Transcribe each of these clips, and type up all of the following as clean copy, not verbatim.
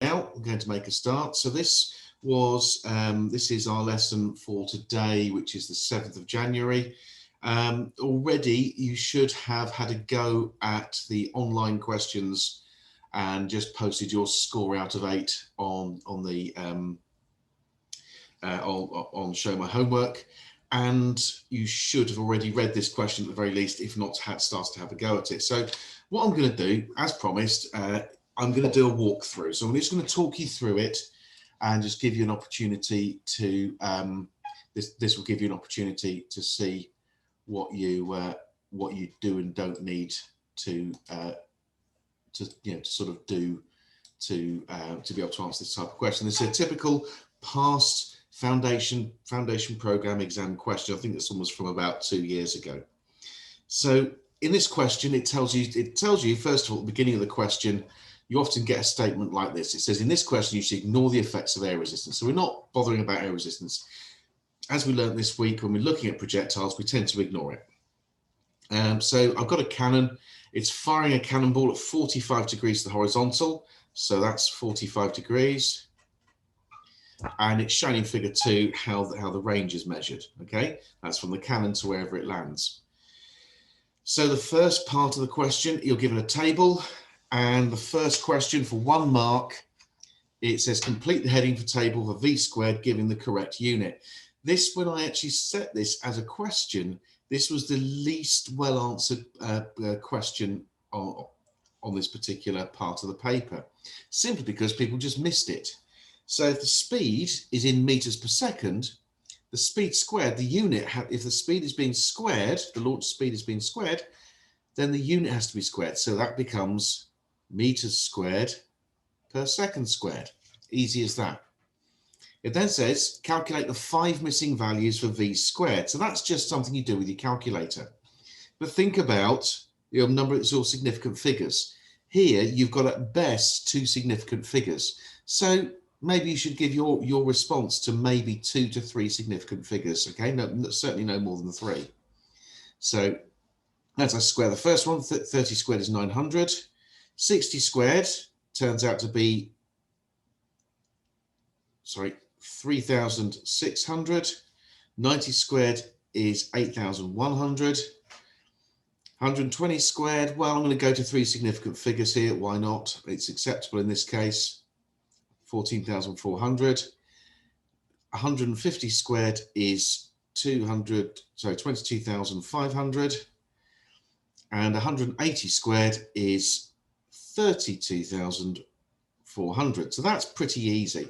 Now I'm going to make a start. So this is our lesson for today, which is the 7th of January. Already you should have had a go at the online questions and just posted your score out of 8 on Show My Homework. And you should have already read this question at the very least, if not started to have a go at it. So what I'm going to do, as promised, I'm going to do a walkthrough. So I'm just going to talk you through it and just give you an opportunity to, this will give you an opportunity to see what you do and don't need to sort of do to be able to answer this type of question. This is a typical past foundation program exam question. I think this one was from about 2 years ago. So in this question, it tells you first of all, at the beginning of the question, you often get a statement like this. It says, in this question, you should ignore the effects of air resistance. So we're not bothering about air resistance. As we learned this week, when we're looking at projectiles, we tend to ignore it. So I've got a cannon. It's firing a cannonball at 45 degrees to the horizontal. So that's 45 degrees. And it's shown in figure 2 how the range is measured. Okay, that's from the cannon to wherever it lands. So the first part of the question, you're given a table. And the first question for 1 mark, it says complete the heading for table for V squared, giving the correct unit. This, when I actually set this as a question, this was the least well answered question on this particular part of the paper, simply because people just missed it. So if the speed is in meters per second, the speed squared, the unit, if the speed is being squared, the launch speed is being squared, then the unit has to be squared. So that becomes meters squared per second squared. Easy as that. It then says calculate the 5 missing values for V squared. So that's just something you do with your calculator. But think about your number of significant figures. Here you've got at best 2 significant figures. So maybe you should give your response to maybe 2 to 3 significant figures. Okay, no, certainly no more than 3. So as I square the first one, 30 squared is 900. 60 squared turns out to be, 3,600. 90 squared is 8,100. 120 squared, well, I'm going to go to 3 significant figures here. Why not? It's acceptable in this case. 14,400. 150 squared is 22,500. And 180 squared is 32,400. So that's pretty easy.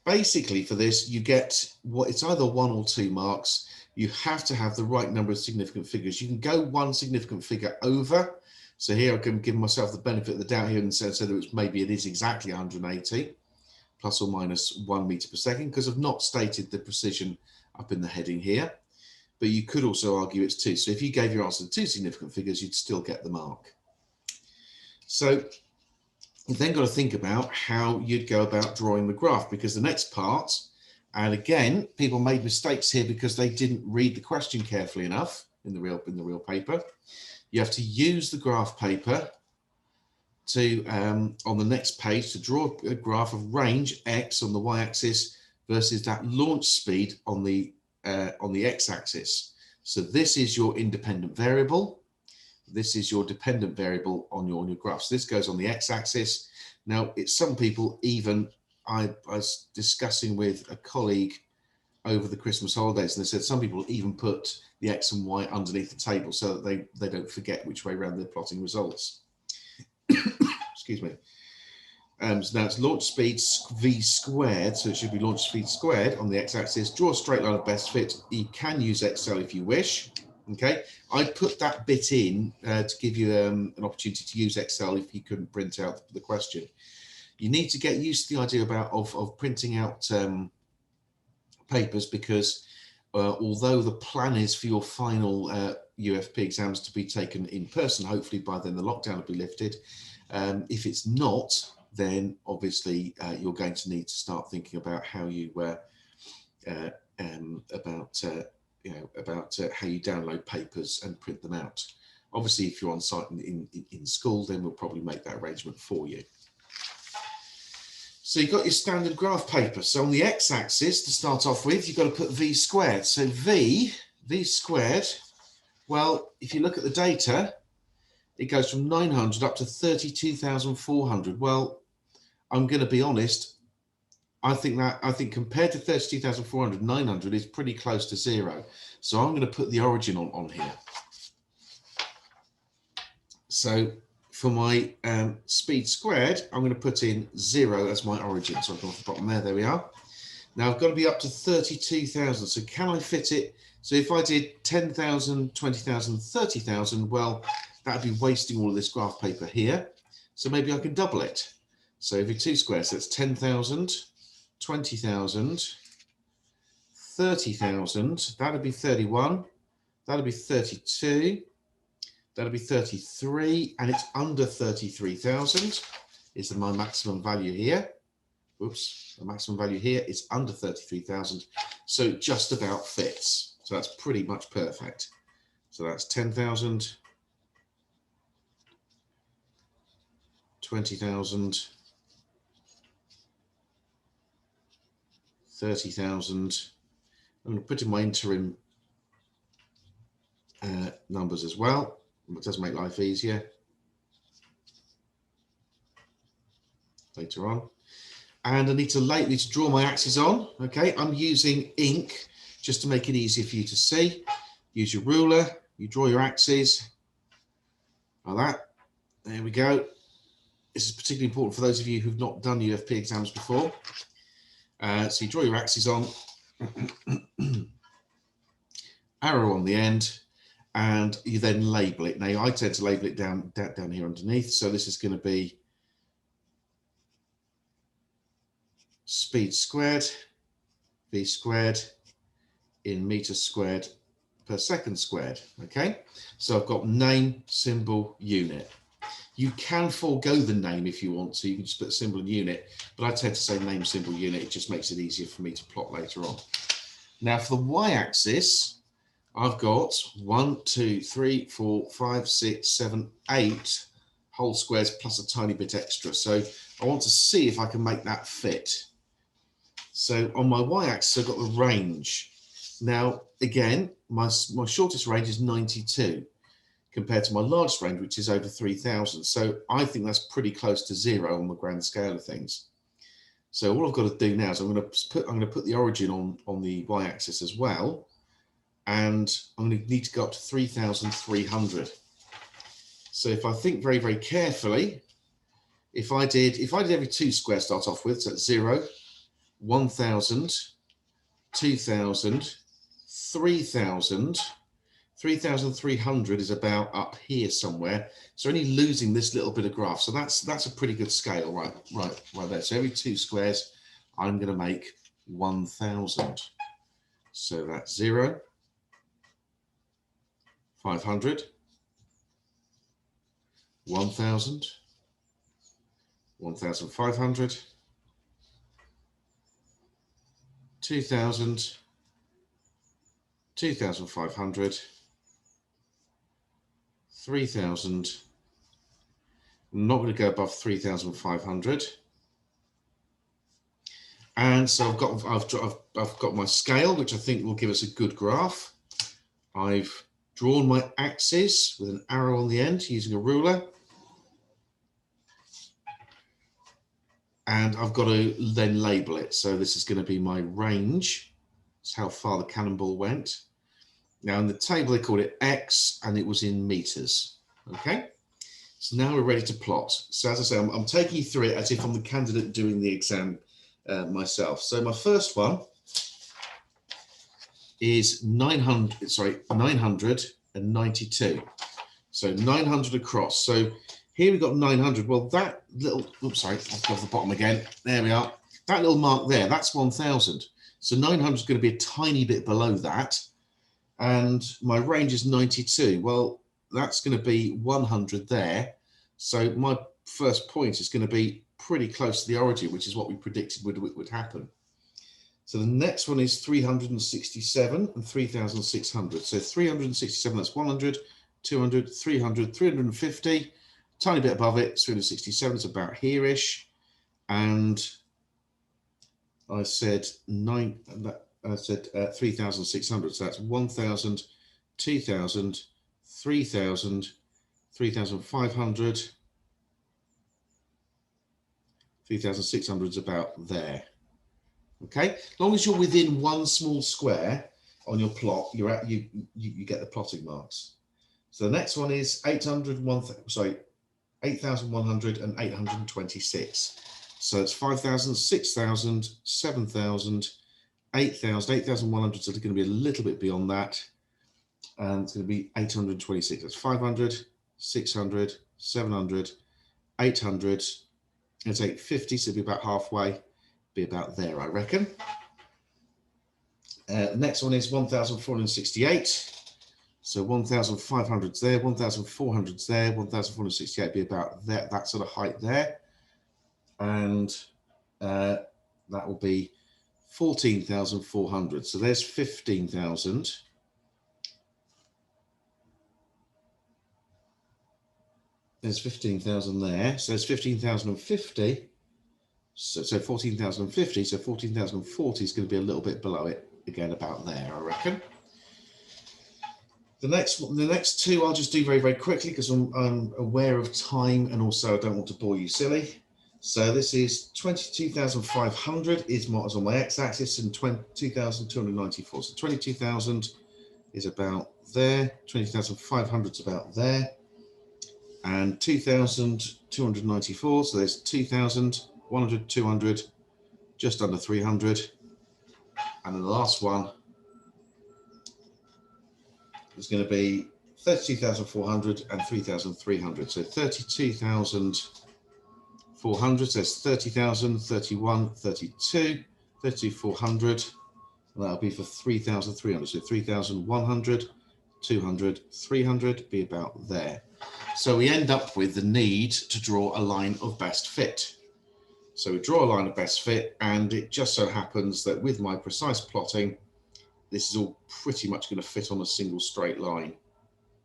Basically for this, you get it's either 1 or 2 marks. You have to have the right number of significant figures. You can go 1 significant figure over. So here I can give myself the benefit of the doubt here and say that maybe it is exactly 180 plus or minus 1 meter per second, because I've not stated the precision up in the heading here. But you could also argue it's 2. So if you gave your answer to 2 significant figures, you'd still get the mark. So you've then got to think about how you'd go about drawing the graph, because the next part, and again, people made mistakes here because they didn't read the question carefully enough in the real paper. You have to use the graph paper to on the next page to draw a graph of range x on the y-axis versus that launch speed on the x-axis. So this is your independent variable. This is your dependent variable on your graph. So this goes on the x-axis. Now, some people even, I was discussing with a colleague over the Christmas holidays, and they said some people even put the x and y underneath the table so that they don't forget which way around they're plotting results. Excuse me. So now it's launch speed v squared, so it should be launch speed squared on the x-axis. Draw a straight line of best fit. You can use Excel if you wish. Okay, I put that bit in to give you an opportunity to use Excel if you couldn't print out the question. You need to get used to the idea of printing out papers, because although the plan is for your final UFP exams to be taken in person, hopefully by then the lockdown will be lifted. If it's not, then obviously you're going to need to start thinking about how you how you download papers and print them out. Obviously, if you're on site in school, then we'll probably make that arrangement for you. So you've got your standard graph paper. So on the x-axis, to start off with, you've got to put v squared. So v squared, well, if you look at the data, it goes from 900 up to 32,400. Well, I'm going to be honest, I think compared to 32,400, 900 is pretty close to 0. So I'm going to put the origin on here. So for my speed squared, I'm going to put in 0 as my origin. So I've got the bottom there, there we are. Now I've got to be up to 32,000. So can I fit it? So if I did 10,000, 20,000, 30,000, well, that'd be wasting all of this graph paper here. So maybe I can double it. So every 2 squares, so that's 10,000, 20,000, 30,000, that'd be 31, that'd be 32, that'd be 33, and it's under 33,000 is my maximum value here. Oops, the maximum value here is under 33,000, so it just about fits. So that's pretty much perfect. So that's 10,000, 20,000, 30,000. I'm going to put in my interim numbers as well. It does make life easier later on. And I need to draw my axes on. Okay, I'm using ink just to make it easier for you to see. Use your ruler, you draw your axes like that. There we go. This is particularly important for those of you who've not done UFP exams before. So you draw your axes on, arrow on the end, and you then label it. Now I tend to label it down here underneath. So this is going to be speed squared, v squared in meters squared per second squared. Okay, so I've got name, symbol, unit. You can forego the name if you want to. You can just put symbol and unit, but I tend to say name, symbol, unit. It just makes it easier for me to plot later on. Now for the y-axis, I've got 1, 2, 3, 4, 5, 6, 7, 8 whole squares plus a tiny bit extra. So I want to see if I can make that fit. So on my y-axis, I've got the range. Now, again, my shortest range is 92 compared to my largest range, which is over 3,000. So I think that's pretty close to 0 on the grand scale of things. So all I've got to do now is I'm going to put the origin on the y-axis as well, and I'm going to need to go up to 3,300. So if I think very, very carefully, if I did every 2 squares start off with, so that's 0, 1,000, 2,000, 3,000. 3,300 is about up here somewhere. So only losing this little bit of graph. So that's a pretty good scale, right there. So every 2 squares, I'm going to make 1,000. So that's 0, 500, 1,000, 1,500, 2,000, 2,500, 3,000. I'm not going to go above 3,500. And so I've got my scale, which I think will give us a good graph. I've drawn my axis with an arrow on the end using a ruler. And I've got to then label it. So this is going to be my range. That's how far the cannonball went. Now in the table they called it X and it was in meters. Okay, so now we're ready to plot. So as I say, I'm taking you through it as if I'm the candidate doing the exam myself. So my first one is 992. So 900 across. So here we've got 900. Well, that little, oops, sorry, I've got the bottom again. There we are. That little mark there, that's 1,000. So 900 is going to be a tiny bit below that. And my range is 92. Well, that's going to be 100 there. So my first point is going to be pretty close to the origin, which is what we predicted would happen. So the next one is 367 and 3,600. So 367, that's 100, 200, 300, 350. Tiny bit above it, 367 is about here-ish. And I said 3,600. So that's 1,000, 2,000, 3,000, 3,500, 3,600 is about there. Okay, as long as you're within one small square on your plot, you get the plotting marks. So the next one is 8,100 and 826. So it's 5,000, 6,000, 7,000, 8,000, 8,100. So it's going to be a little bit beyond that. And it's going to be 826. That's 500, 600, 700, 800. It's 850, so it'll be about halfway. Be about there, I reckon. The next one is 1,468. So 1,500's there, 1,400's there, 1,468 be about that sort of height there. And that will be 14,400. So there's 15,000. There's 15,000 there. So there's 15,050. So 14,050. So 14,040 is going to be a little bit below it. Again, about there, I reckon. The next two I'll just do very, very quickly because I'm aware of time and also I don't want to bore you silly. So this is 22,500 is on my x-axis and 22,294. So 22,000 is about there. 20,500 is about there. And 2,294. So there's 2,000, 100, 200, just under 300. And then the last one is going to be 32,400 and 3,300. So 32,400 says 30,000, 31, 32, 32,400. And that'll be for 3,300. So 3,100, 200, 300 be about there. So we end up with the need to draw a line of best fit. So we draw a line of best fit, and it just so happens that with my precise plotting, this is all pretty much going to fit on a single straight line.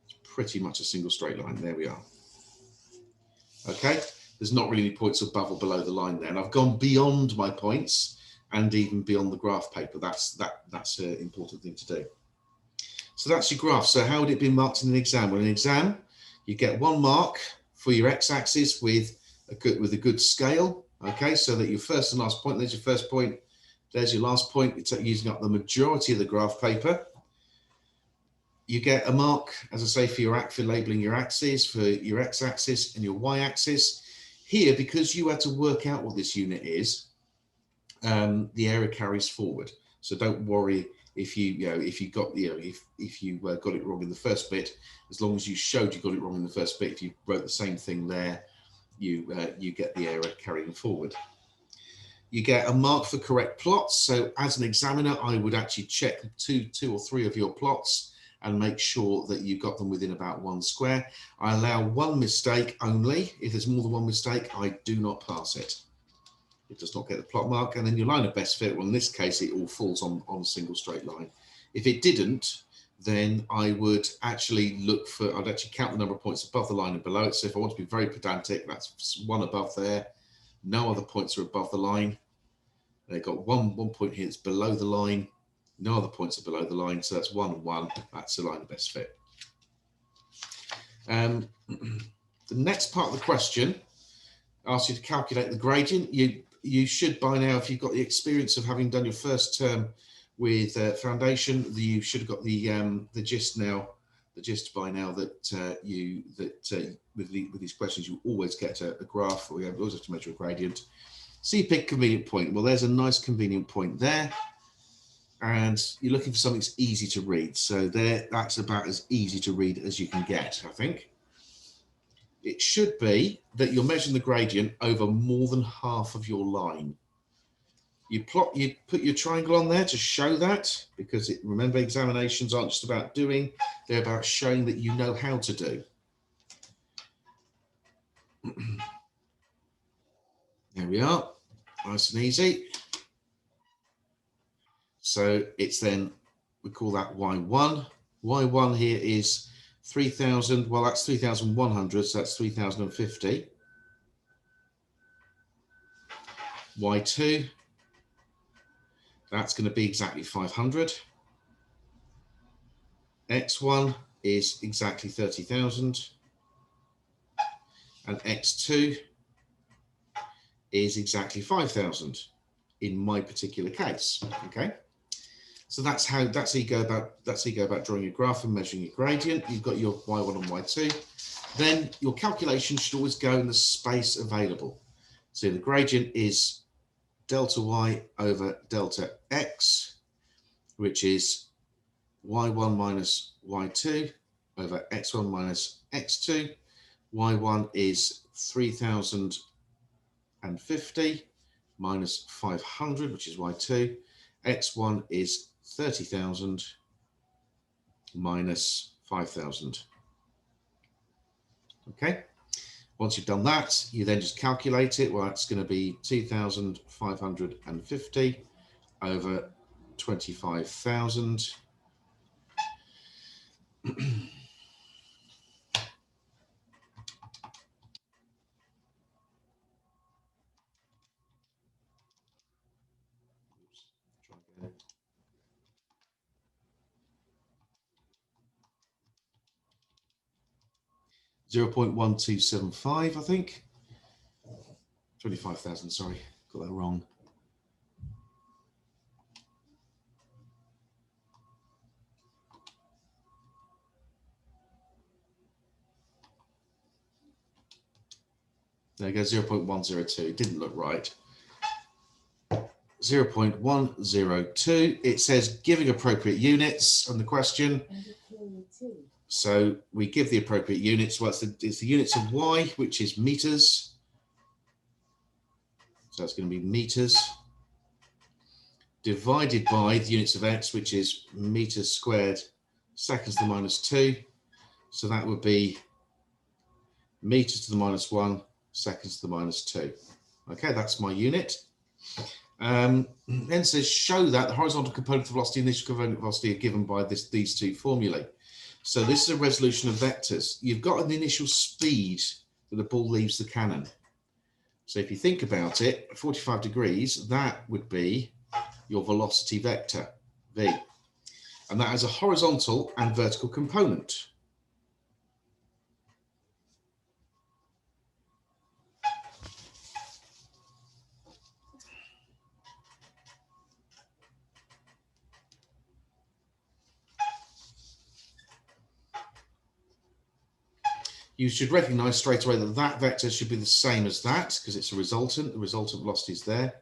It's pretty much a single straight line. There we are. Okay, there's not really any points above or below the line there. And I've gone beyond my points and even beyond the graph paper. That's an important thing to do. So that's your graph. So how would it be marked in an exam? Well, in an exam, you get 1 mark for your x-axis with a good scale. Okay, so that your first and last point, there's your first point, there's your last point. It's using up the majority of the graph paper. You get a mark, as I say, for labeling your axes, for your x-axis and your y-axis. Here, because you had to work out what this unit is, the area carries forward. So don't worry if you got it wrong in the first bit. As long as you showed you got it wrong in the first bit, if you wrote the same thing there, you get the area carrying forward. You get a mark for correct plots. So as an examiner, I would actually check two or three of your plots and make sure that you got them within about 1 square. I allow 1 mistake only. If there's more than 1 mistake, I do not pass it. It does not get the plot mark. And then your line of best fit, well, in this case, it all falls on a single straight line. If it didn't, then I would actually I'd actually count the number of points above the line and below it. So if I want to be very pedantic, that's 1 above there. No other points are above the line. They've got one point here that's below the line. No other points are below the line. So that's 1 and 1. That's the line of best fit. The next part of the question asks you to calculate the gradient. You should by now, if you've got the experience of having done your first term with foundation, you should have got the gist now. The gist by now that with these questions you always get a graph, or you always have to measure a gradient. So you pick convenient point. Well, there's a nice convenient point there, and you're looking for something that's easy to read. So that's about as easy to read as you can get, I think. It should be that you're measuring the gradient over more than half of your line. You put your triangle on there to show that, because remember, examinations aren't just about doing, they're about showing that you know how to do. There we are, nice and easy. So it's then, we call that Y1. Y1 here is 3,000, well, that's 3,100, so that's 3,050. Y2 That's going to be exactly 500. X1 is exactly 30,000. And X2 is exactly 5,000 in my particular case. Okay. So that's how you go about drawing a graph and measuring your gradient. You've got your y1 and y2. Then your calculation should always go in the space available. So the gradient is delta y over delta x, which is y1 minus y2 over x1 minus x2. Y1 is 3,050 minus 500, which is y2. X1 is 30,000 minus 5,000. Okay. Once you've done that, you then just calculate it. Well, that's going to be 2,550 over 25,000. .1275, I think. 25,000, sorry, got that wrong. There you go, 0.102. It didn't look right. 0.102. It says giving appropriate units on the question. So we give the appropriate units. Well, it's the units of y, which is meters. So that's going to be meters divided by the units of x, which is meters squared seconds to the minus 2. So that would be meters to the minus 1 seconds to the minus 2. Okay, that's my unit. Then says show that the horizontal component of velocity and initial component of velocity are given by these two formulae. So this is a resolution of vectors. You've got an initial speed that the ball leaves the cannon. So if you think about it, 45 degrees, that would be your velocity vector, v. And that has a horizontal and vertical component. You should recognize straight away that that vector should be the same as that because it's a resultant. The resultant velocity is there.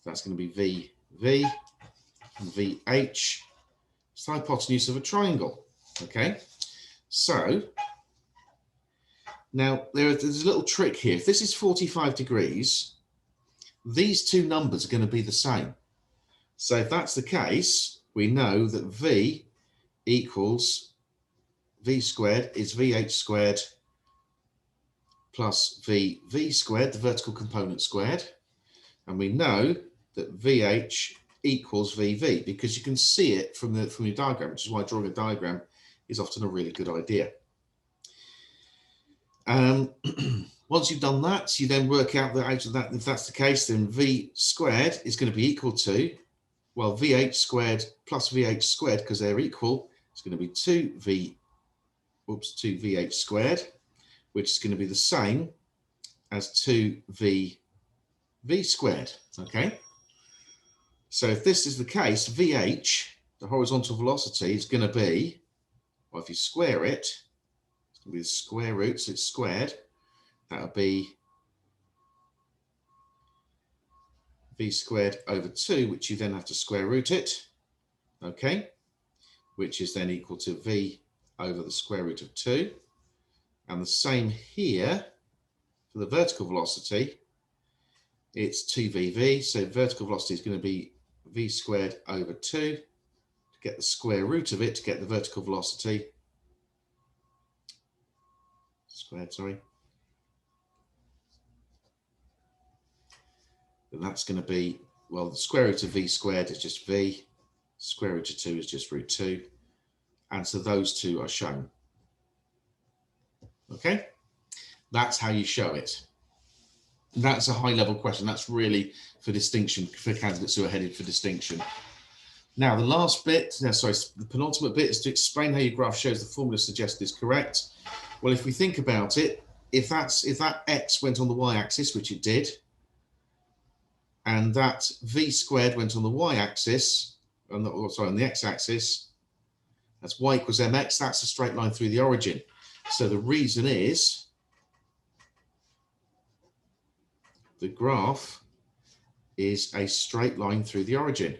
That's going to be v and vh. It's the hypotenuse of a triangle. Okay. So now there's a little trick here. If this is 45 degrees, these two numbers are going to be the same. So if that's the case, we know that v equals v squared is vh squared plus v squared, the vertical component squared. And we know that vh equals vv because you can see it from your diagram, which is why drawing a diagram is often a really good idea. Once you've done that, you then work out that out of that, if that's the case, then v squared is going to be equal to, well, vh squared plus vh squared, because they're equal, it's going to be 2vh squared, which is going to be the same as 2v squared, okay? So if this is the case, vh, the horizontal velocity, is going to be, well, if you square it, it's going to be the square root, so it's squared. That would be v squared over 2, which you then have to square root it, okay? Which is then equal to v over the square root of 2. And the same here for the vertical velocity. It's 2vv, so vertical velocity is going to be v squared over 2 to get the square root of it to get the vertical velocity. Squared, sorry. And that's going to be, well, the square root of v squared is just v, square root of 2 is just root 2. And so those two are shown. Okay, that's how you show it. That's a high level question. That's really for distinction, for candidates who are headed for distinction. Now, the last bit, the penultimate bit is to explain how your graph shows the formula suggested is correct. Well, if we think about it, if that x went on the y-axis, which it did, and that v squared went on the y-axis, on the x-axis, that's y equals mx, that's a straight line through the origin. So the reason is the graph is a straight line through the origin.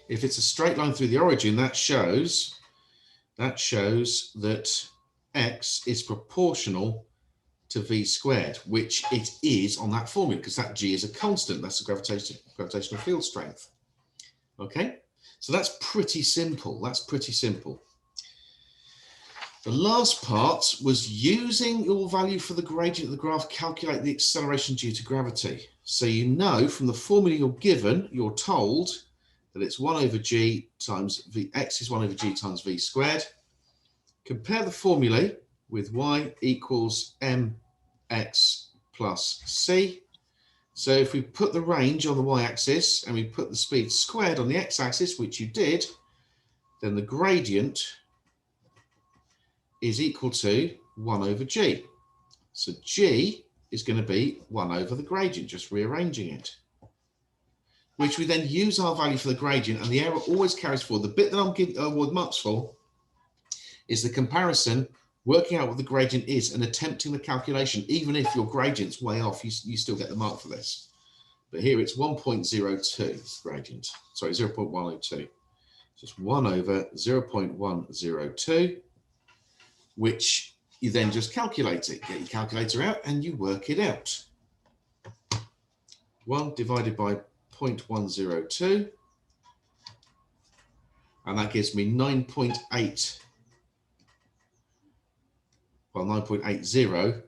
If it's a straight line through the origin, that shows that x is proportional to v squared, which it is on that formula, because that g is a constant. That's the gravitational field strength. Okay, so that's pretty simple. That's pretty simple. The last part was using your value for the gradient of the graph, calculate the acceleration due to gravity. So you know from the formula you're given, you're told that it's 1 over g times v, x is 1 over g times v squared. Compare the formulae with y equals mx plus c. So if we put the range on the y-axis and we put the speed squared on the x-axis, which you did, then the gradient is equal to 1 over g. So g is going to be 1 over the gradient, just rearranging it, which we then use our value for the gradient, and the error always carries forward. The bit that I'm giving award marks for is the comparison, working out what the gradient is and attempting the calculation. Even if your gradient's way off, you still get the mark for this. But here it's 1.02 gradient, sorry, 0.102. Just 1 over 0.102, which you then just calculate it. Get your calculator out and you work it out. 1 divided by 0.102, and that gives me 9.8, well, 9.80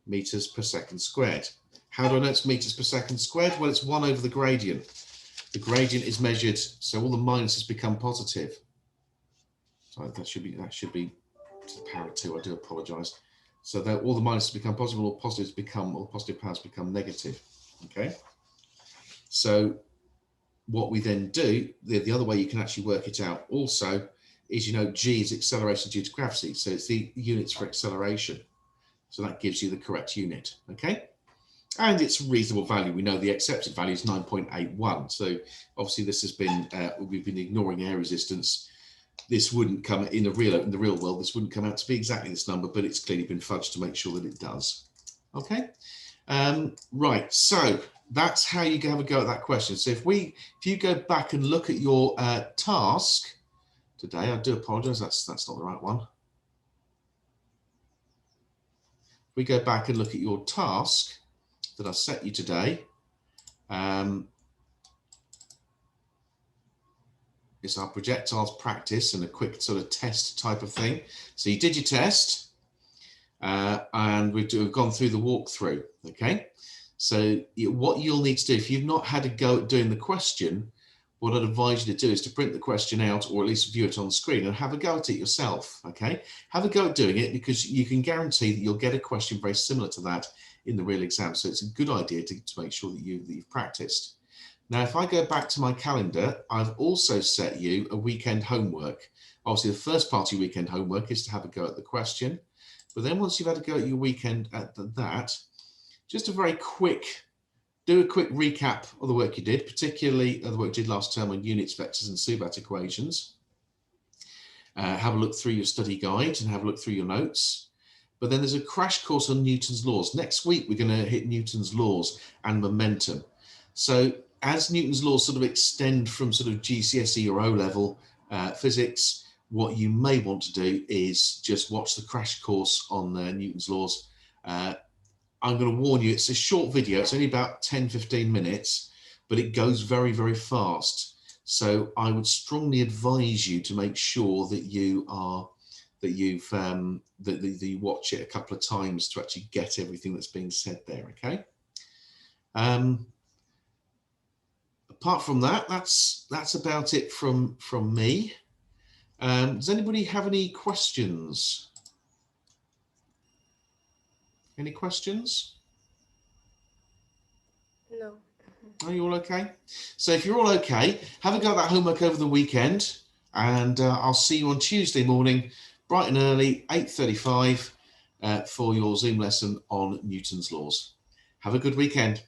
meters per second squared. How do I know it's meters per second squared? Well, it's 1 over the gradient. The gradient is measured, so all the minuses become positive. So that should be to the power of 2. I do apologise. So that all the minuses become positive, all the positive powers become negative. Okay. So what we then do, the other way you can actually work it out also is, you know, g is acceleration due to gravity. So it's the units for acceleration. So that gives you the correct unit. Okay. And it's a reasonable value. We know the accepted value is 9.81. So obviously this has been, we've been ignoring air resistance. This wouldn't come in the real world. This wouldn't come out to be exactly this number, but it's clearly been fudged to make sure that it does. Okay. Right. So that's how you have a go at that question. So if you go back and look at your task today, I do apologize. That's not the right one. If we go back and look at your task that I set you today, it's our projectiles practice and a quick sort of test type of thing. So you did your test, and we've gone through the walkthrough. Okay. So what you'll need to do, if you've not had a go at doing the question, what I'd advise you to do is to print the question out, or at least view it on the screen and have a go at it yourself. Okay. Have a go at doing it, because you can guarantee that you'll get a question very similar to that in the real exam. So it's a good idea to make sure that you've practiced. Now, if I go back to my calendar, I've also set you a weekend homework. Obviously, the first part of your weekend homework is to have a go at the question. But then once you've had a go at your weekend at that, just do a quick recap of the work you did, particularly of the work you did last term on units, vectors, and Subat equations. Have a look through your study guide and have a look through your notes. But then there's a crash course on Newton's laws. Next week, we're going to hit Newton's laws and momentum. So as Newton's laws sort of extend from sort of GCSE or O-level physics, what you may want to do is just watch the crash course on Newton's laws. I'm going to warn you, it's a short video. It's only about 10-15 minutes, but it goes very, very fast. So I would strongly advise you to make sure that you you watch it a couple of times to actually get everything that's being said there. Okay. apart from that, that's about it from me. Does anybody have any questions? Any questions? No. Are you all okay? So if you're all okay, have a go at that homework over the weekend, and I'll see you on Tuesday morning, bright and early, 8:35, for your Zoom lesson on Newton's laws. Have a good weekend.